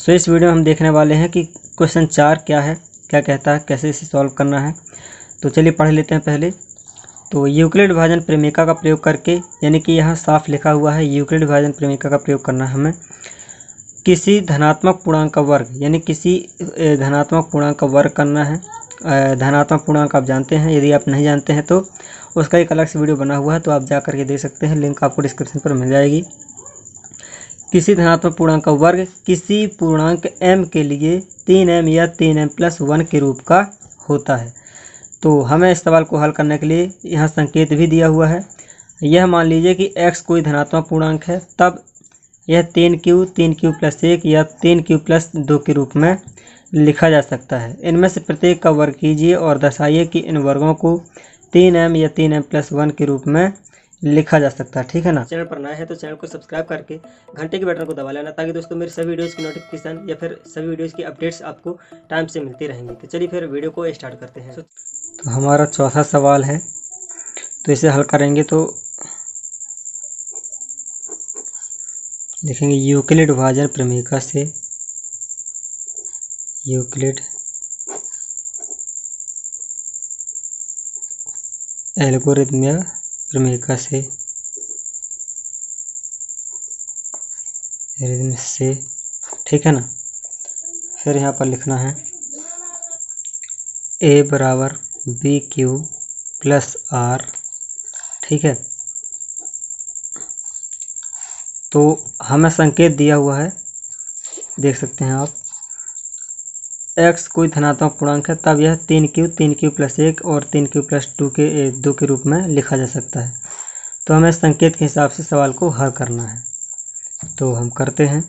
सो इस वीडियो में हम देखने वाले हैं कि क्वेश्चन 4 क्या है, क्या कहता है, कैसे इसे सॉल्व करना है। तो चलिए पढ़ लेते हैं पहले। तो यूक्लिड विभाजन प्रेमिका का प्रयोग करके, यानी कि यहाँ साफ लिखा हुआ है यूक्लिड विभाजन प्रेमिका का प्रयोग करना है हमें। किसी धनात्मक पूर्णांक का वर्ग, यानी किसी धनात्मक पूर्णांक का वर्ग करना है। धनात्मक पूर्णांक आप जानते हैं, यदि आप नहीं जानते हैं तो उसका एक अलग से वीडियो बना हुआ है, तो आप जा करके देख सकते हैं, लिंक आपको डिस्क्रिप्शन पर मिल जाएगी। किसी धनात्मक पूर्णांक का वर्ग किसी पूर्णांक m के लिए 3m या 3m+1 के रूप का होता है। तो हमें इस सवाल को हल करने के लिए यहाँ संकेत भी दिया हुआ है। यह मान लीजिए कि x कोई धनात्मक पूर्णांक है, तब यह 3q 3q+1 या 3q+2 के रूप में लिखा जा सकता है। इनमें से प्रत्येक का वर्ग कीजिए और दर्शाइए कि इन वर्गों को 3m या 3m+1 के रूप में लिखा जा सकता है। ठीक है ना। चैनल पर नया है तो चैनल को सब्सक्राइब करके घंटे के बटन को दबा लेना, ताकि दोस्तों मेरे सभी वीडियोज़ की नोटिफिकेशन या फिर सभी वीडियोज़ की अपडेट्स आपको टाइम से मिलती रहेंगी। तो चलिए फिर वीडियो को स्टार्ट करते हैं। तो हमारा चौथा सवाल है, तो इसे हल करेंगे तो देखेंगे यूक्लिड विभाजन प्रेमिका से, यूक्लिड एल्गोरिथम या प्रेमिका से ठीक है ना। फिर यहाँ पर लिखना है a बराबर BQ+R। ठीक है, तो हमें संकेत दिया हुआ है, देख सकते हैं आप। x कोई धनात्मक पूर्णांक है, तब यह 3q 3q+1 और 3q+2 के रूप में लिखा जा सकता है। तो हमें संकेत के हिसाब से सवाल को हल करना है, तो हम करते हैं।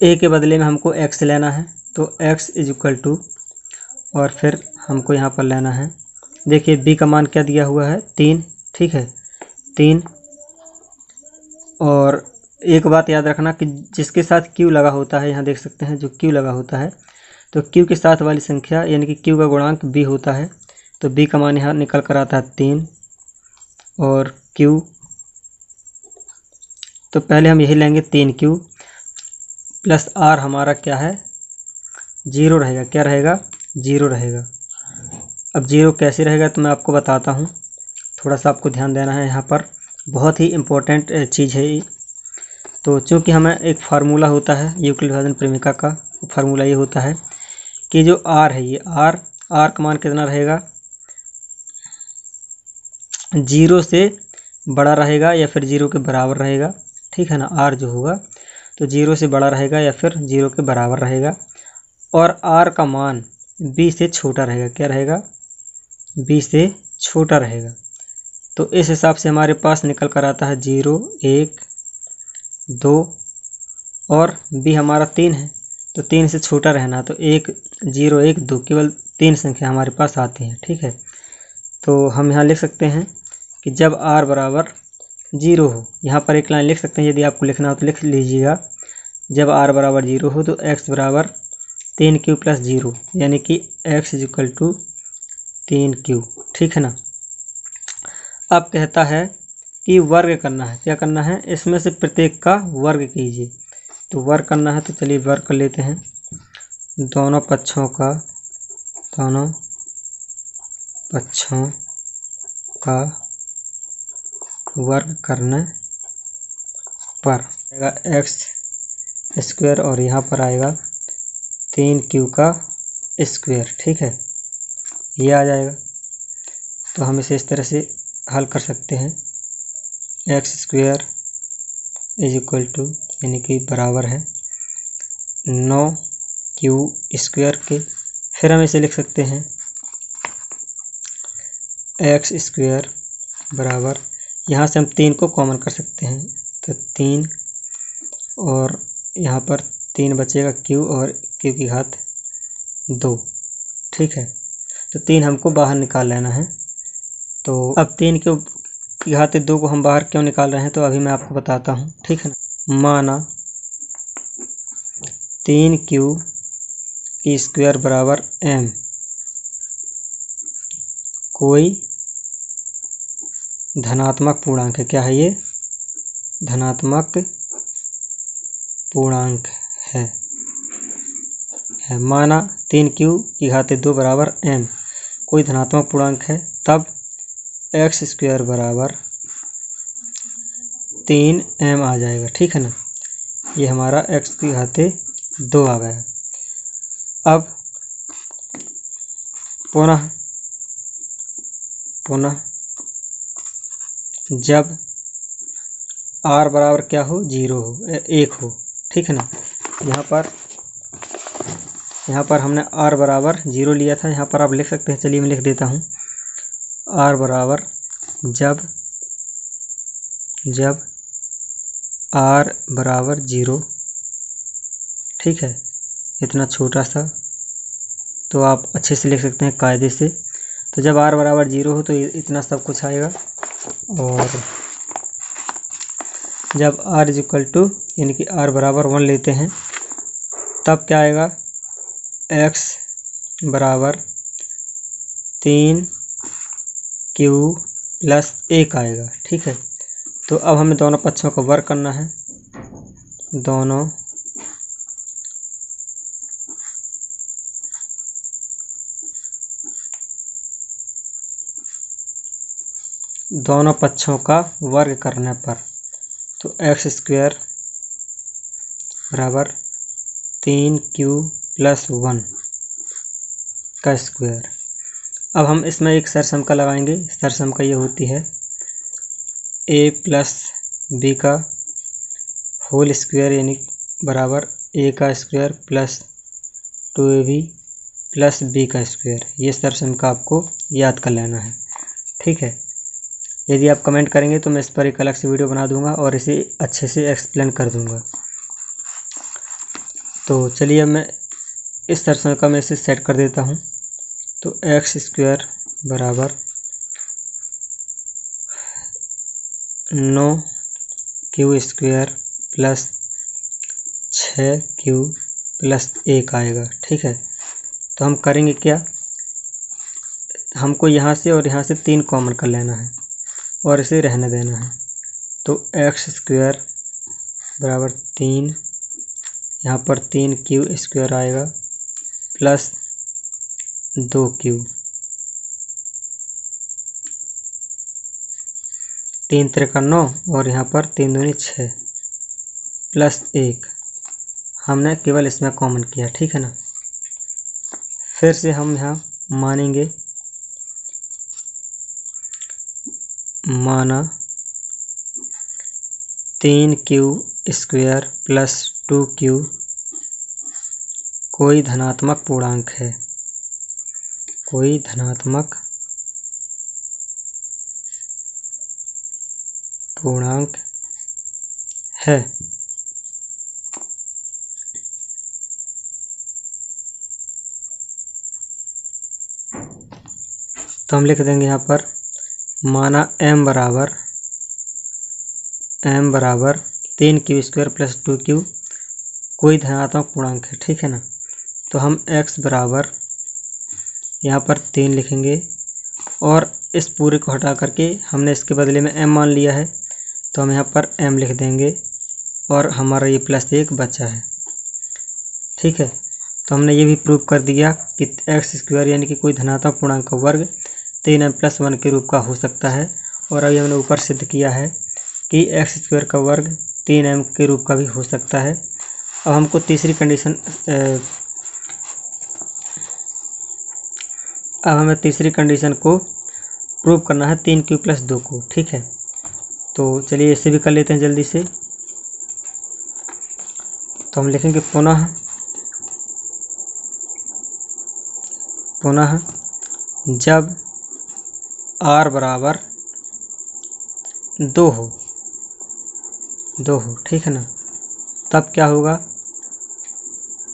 a के बदले में हमको x लेना है, तो x = और फिर हमको यहाँ पर लेना है, देखिए b का मान क्या दिया हुआ है, 3। ठीक है, 3। और एक बात याद रखना कि जिसके साथ q लगा होता है, यहाँ देख सकते हैं जो q लगा होता है, तो q के साथ वाली संख्या यानी कि q का गुणांक b होता है। तो b का मान यहाँ निकल कर आता है 3 और q, तो पहले हम यही लेंगे 3q प्लस r हमारा क्या है, 0 रहेगा। क्या रहेगा, 0 रहेगा। अब 0 कैसे रहेगा तो मैं आपको बताता हूँ, थोड़ा सा आपको ध्यान देना है, यहाँ पर बहुत ही इम्पोर्टेंट चीज़ है ये। तो चूँकि हमें एक फार्मूला होता है यूक्लिड विभाजन प्रेमिका का, फार्मूला ये होता है कि जो r है, ये r का मान कितना रहेगा, 0 से बड़ा रहेगा या फिर 0 के बराबर रहेगा। ठीक है ना, r जो होगा तो 0 से बड़ा रहेगा या फिर 0 के बराबर रहेगा, और r का मान b से छोटा रहेगा। क्या रहेगा, b से छोटा रहेगा। तो इस हिसाब से हमारे पास निकल कर आता है 0 1 2 और b हमारा 3 है, तो 3 से छोटा रहना, तो 1 0 1 2 केवल 3 संख्या हमारे पास आती हैं। ठीक है, तो हम यहाँ लिख सकते हैं कि जब r बराबर 0 हो, यहाँ पर एक लाइन लिख सकते हैं, यदि आपको लिखना हो तो लिख लीजिएगा। जब r बराबर 0 हो तो x बराबर 3q+0, यानी कि x = 3q। ठीक है ना। अब कहता है कि वर्ग करना है। क्या करना है, इसमें से प्रत्येक का वर्ग कीजिए। तो वर्ग करना है, तो चलिए वर्ग कर लेते हैं। दोनों पक्षों का वर्ग करने पर आएगा x² और यहाँ पर आएगा 3q²। ठीक है, ये आ जाएगा। तो हम इसे इस तरह से हल कर सकते हैं, x² यानी कि बराबर है 9q² के। फिर हम इसे लिख सकते हैं x² बराबर, यहाँ से हम 3 को कॉमन कर सकते हैं, तो 3 और यहाँ पर 3 बचेगा q और q की घात 2। ठीक है, तो 3 हमको बाहर निकाल लेना है। तो अब 3 की घात 2 को हम बाहर क्यों निकाल रहे हैं, तो अभी मैं आपको बताता हूँ। ठीक है ना। माना 3q² बराबर m कोई धनात्मक पूर्णांक है। क्या है ये, धनात्मक पूर्णांक है। माना 3q की घात 2 बराबर m कोई धनात्मक पूर्णांक है, तब एक्स स्क्वायर बराबर 3m आ जाएगा। ठीक है ना, ये हमारा x की घात 2 आ गया। अब पुनः जब r बराबर क्या हो, 0 हो, 1 हो। ठीक है ना, यहाँ पर हमने r बराबर 0 लिया था। यहाँ पर आप लिख सकते हैं, चलिए मैं लिख देता हूँ। r बराबर जब r बराबर 0, ठीक है, इतना छोटा सा, तो आप अच्छे से लिख सकते हैं कायदे से। तो जब r बराबर 0 हो तो इतना सब कुछ आएगा, और जब r इक्वल टू यानी कि r बराबर 1 लेते हैं, तब क्या आएगा, x बराबर 3q प्लस 1 आएगा। ठीक है, तो अब हमें दोनों पक्षों का वर्ग करना है। दोनों पक्षों का वर्ग करने पर तो एक्स स्क्वायर बराबर 3q प्लस 1 का स्क्वायर। अब हम इसमें एक सरसम लगाएंगे। सरसम ये होती है a प्लस बी का होल स्क्वायर यानी बराबर a का square plus 2ab plus b का स्क्वायर। ये सरसम आपको याद कर लेना है। ठीक है, यदि आप कमेंट करेंगे तो मैं इस पर एक अलग से वीडियो बना दूंगा और इसे अच्छे से एक्सप्लेन कर दूंगा। तो चलिए मैं इस सरसम का मैं इसे सेट कर देता हूँ। तो एक्स स्क्वायर बराबर 9q square plus 6q plus 1 आएगा। ठीक है, तो हम करेंगे क्या, हमको यहाँ से और यहाँ से 3 कॉमन कर लेना है और इसे रहने देना है। तो एक्स स्क्वायर बराबर 3, यहाँ पर 3q स्क्वायर आएगा प्लस 2q, 3 त्रिका 9 और यहाँ पर 3 दूनी 6 प्लस 1, हमने केवल इसमें कॉमन किया। ठीक है ना, फिर से हम यहाँ मानेंगे, माना 3q स्क्वायर प्लस 2q कोई धनात्मक पूर्णांक है, कोई धनात्मक पूर्णांक है। तो हम लिख देंगे यहाँ पर, माना m बराबर 3q स्क्वायर प्लस 2q कोई धनात्मक पूर्णांक है। ठीक है ना, तो हम x बराबर यहाँ पर 3 लिखेंगे और इस पूरे को हटा करके हमने इसके बदले में m मान लिया है, तो हम यहाँ पर m लिख देंगे और हमारा ये प्लस 1 बचा है। ठीक है, तो हमने ये भी प्रूव कर दिया कि एक्स स्क्वायर यानी कि कोई धनात्मक पूर्णांक का वर्ग 3m प्लस 1 के रूप का हो सकता है। और अभी हमने ऊपर सिद्ध किया है कि एक्स स्क्वायर का वर्ग 3m के रूप का भी हो सकता है। अब हमको तीसरी कंडीशन को प्रूव करना है 3q प्लस 2 को। ठीक है, तो चलिए इसे भी कर लेते हैं जल्दी से। तो हम लिखेंगे पुनः जब r बराबर 2 हो, ठीक है ना, तब क्या होगा,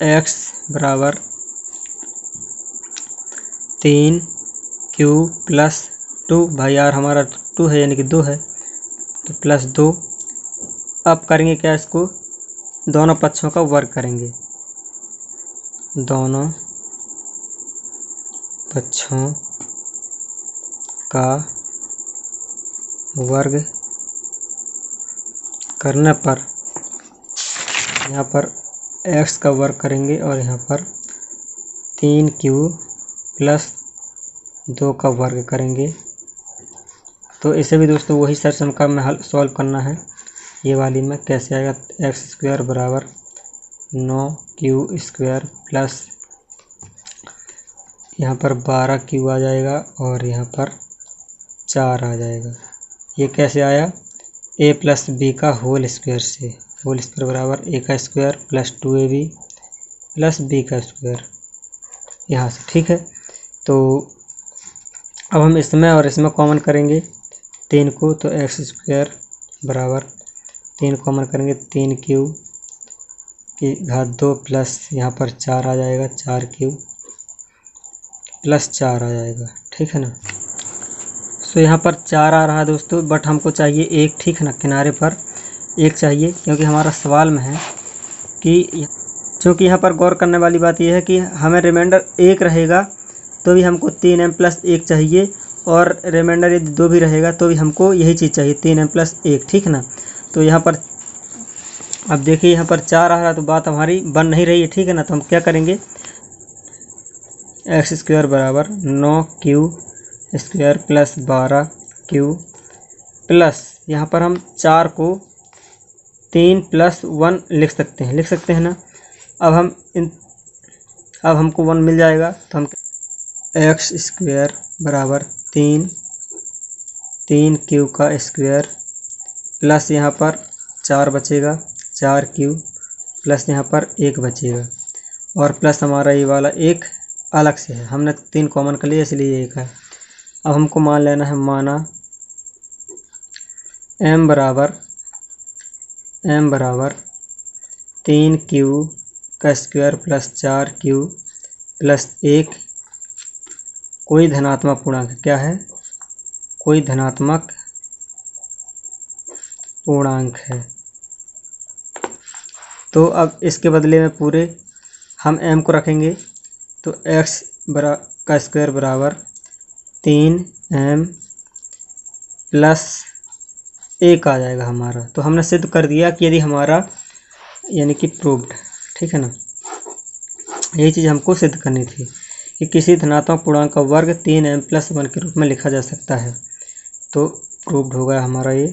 x बराबर 3q प्लस 2, भाई r हमारा 2 है यानी कि 2 है, तो प्लस 2। अब करेंगे क्या, इसको दोनों पक्षों का वर्ग करेंगे, दोनों पक्षों का वर्ग करने पर यहाँ पर x का वर्ग करेंगे और यहाँ पर 3q प्लस 2 का वर्ग करेंगे। तो इसे भी दोस्तों वही सरसम का में हल सॉल्व करना है। ये वाली में कैसे आएगा, एक्स स्क्वायर बराबर 9q² प्लस यहाँ पर 12q आ जाएगा और यहाँ पर 4 आ जाएगा। ये कैसे आया, a प्लस बी का होल स्क्वायर से, होल स्क्वायर बराबर a का square plus 2ab plus b का स्क्वायर यहाँ से। ठीक है, तो अब हम इसमें और इसमें कॉमन करेंगे 3 को, तो एक्स स्क्वायर बराबर 3 कॉमन करेंगे 3q की घात 2 प्लस यहाँ पर 4 आ जाएगा, 4q प्लस 4 आ जाएगा। ठीक है ना। सो यहाँ पर 4 आ रहा है दोस्तों, बट हमको चाहिए 1। ठीक है ना, किनारे पर 1 चाहिए, क्योंकि हमारा सवाल में है कि चूँकि यहाँ पर गौर करने वाली बात यह है कि हमें रिमाइंडर 1 रहेगा तो भी हमको 3m प्लस 1 चाहिए, और रिमाइंडर यदि 2 भी रहेगा तो भी हमको यही चीज़ चाहिए, 3m प्लस 1। ठीक है ना। तो यहाँ पर अब देखिए यहाँ पर 4 आ रहा है तो बात हमारी बन नहीं रही है। ठीक है ना। तो हम क्या करेंगे, एक्स स्क्वायर बराबर 9q² प्लस 12q प्लस यहाँ पर हम 4 को 3 + 1 लिख सकते हैं ना। अब हमको 1 मिल जाएगा, तो हम एक्स स्क्वायर बराबर 3q का स्क्वायर प्लस यहाँ पर 4 बचेगा, 4q प्लस यहाँ पर 1 बचेगा, और प्लस हमारा ये वाला 1 अलग से है, हमने 3 कॉमन कर लिया इसलिए 1 है। अब हमको मान लेना है, माना m बराबर 3q का स्क्वायर प्लस 4q प्लस 1 कोई धनात्मक पूर्णांक। क्या है, कोई धनात्मक पूर्णांक है। तो अब इसके बदले में पूरे हम m को रखेंगे, तो x का स्क्वायर बराबर 3m प्लस 1 आ जाएगा हमारा। तो हमने सिद्ध कर दिया कि यदि हमारा यानी कि प्रूव्ड। ठीक है ना, यही चीज़ हमको सिद्ध करनी थी कि किसी धनात्मक पूर्णांक का वर्ग 3m + 1 के रूप में लिखा जा सकता है। तो प्रूव्ड होगा हमारा ये।